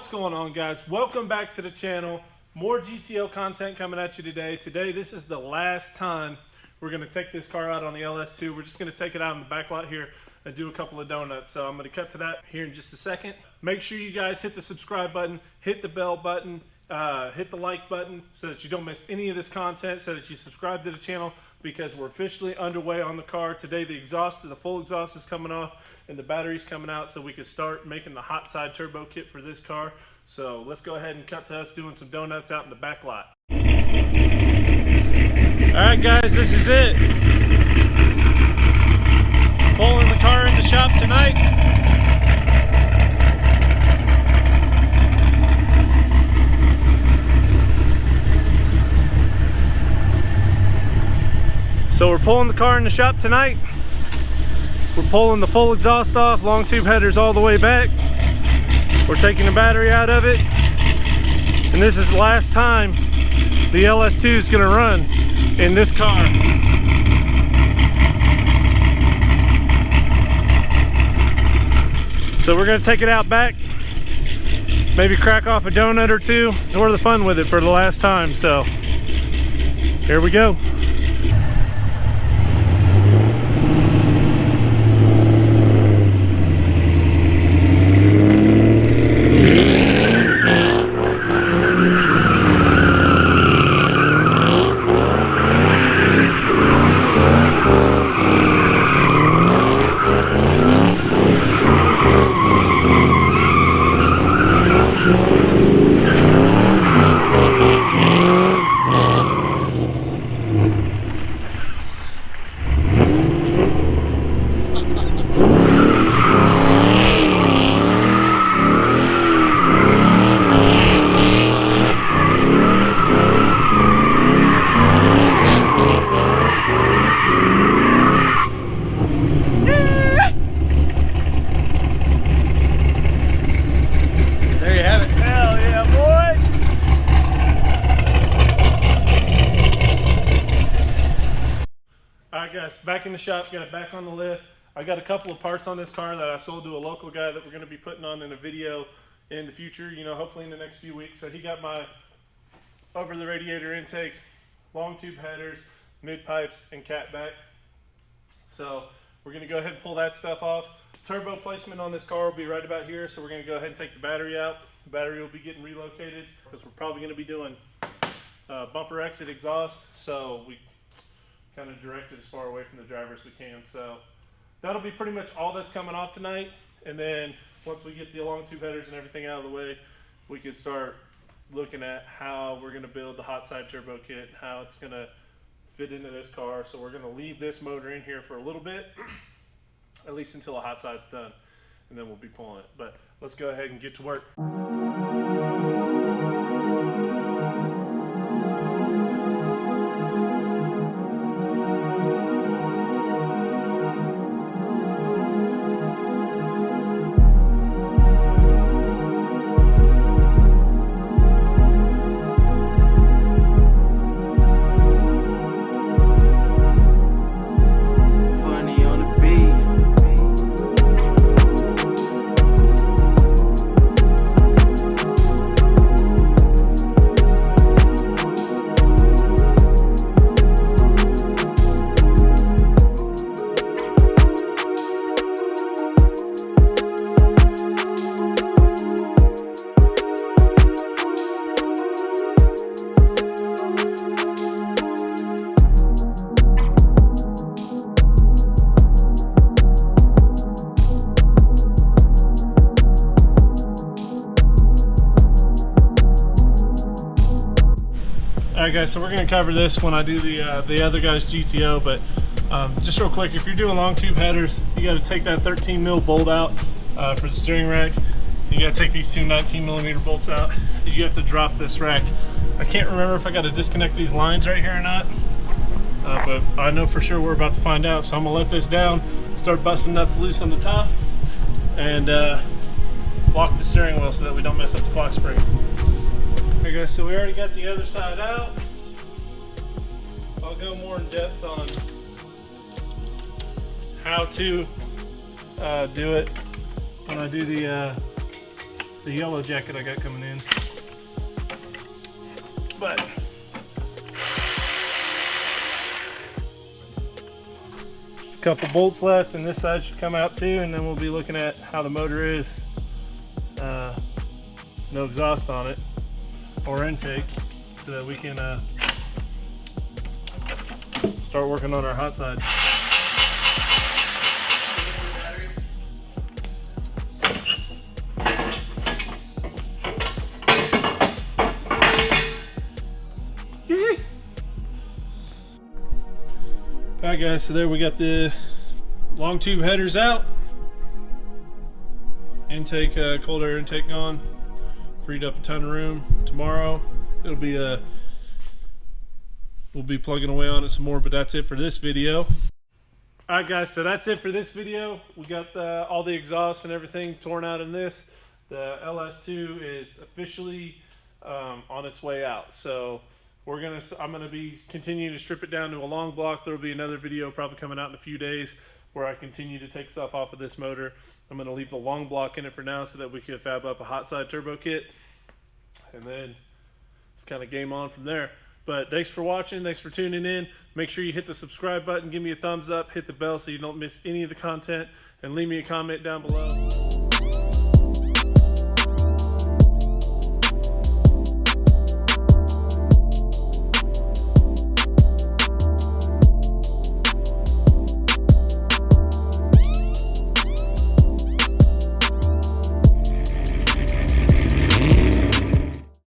What's going on, guys? Welcome back to the channel. More GTO content coming at you today. This is the last time we're going to take this car out on the LS2. We're just going to take it out in the back lot here and do a couple of donuts. So I'm going to cut to that here in just a second. Make sure you guys hit the subscribe button, hit the bell button, hit the like button so that you don't miss any of this content, so that you subscribe to the channel, because we're officially underway on the car. Today the full exhaust is coming off and the battery's coming out, so we can start making the hot side turbo kit for this car. So let's go ahead and cut to us doing some donuts out in the back lot. Alright guys, this is it. Pulling the car in the shop tonight. So we're pulling the car in the shop tonight. We're pulling the full exhaust off, long tube headers all the way back. We're taking the battery out of it. And this is the last time the LS2 is gonna run in this car. So we're gonna take it out back, maybe crack off a donut or two. We're the fun with it for the last time. So here we go. Back in the shop, got it back on the lift. I got a couple of parts on this car that I sold to a local guy that we're going to be putting on in a video in the future, you know, hopefully in the next few weeks. So he got my over the radiator intake, long tube headers, mid pipes, and cat back. So we're going to go ahead and pull that stuff off. Turbo placement on this car will be right about here, so we're going to go ahead and take the battery out. The battery will be getting relocated because we're probably going to be doing bumper exit exhaust, so we kind of direct it as far away from the driver as we can. So that'll be pretty much all that's coming off tonight. And then once we get the long tube headers and everything out of the way, we can start looking at how we're going to build the hot side turbo kit, how it's going to fit into this car. So we're going to leave this motor in here for a little bit, at least until the hot side's done, and then we'll be pulling it. But let's go ahead and get to work. Alright guys, so we're going to cover this when I do the other guy's GTO, but just real quick, if you're doing long tube headers, you got to take that 13 mil bolt out for the steering rack. You got to take these two 19 millimeter bolts out. You have to drop this rack. I can't remember if I got to disconnect these lines right here or not, but I know for sure we're about to find out. So I'm going to let this down, start busting nuts loose on the top, and lock the steering wheel so that we don't mess up the box spring. Okay guys, so we already got the other side out. I'll go more in depth on how to do it when I do the the yellow jacket I got coming in. But a couple bolts left, and this side should come out too, and then we'll be looking at how the motor is. No exhaust on it or intake, so that we can start working on our hot side. Alright guys, so there we got the long tube headers out. Intake, cold air intake on. Freed up a ton of room. Tomorrow it'll be we'll be plugging away on it some more, but that's it for this video. Alright guys, so that's it for this video. We got all the exhaust and everything torn out in this. The LS2 is officially on its way out. So I'm gonna be continuing to strip it down to a long block. There'll be another video probably coming out in a few days where I continue to take stuff off of this motor. I'm gonna leave the long block in it for now so that we can fab up a hot side turbo kit, and then it's kind of game on from there. But thanks for watching, thanks for tuning in. Make sure you hit the subscribe button, give me a thumbs up, hit the bell so you don't miss any of the content, and leave me a comment down below.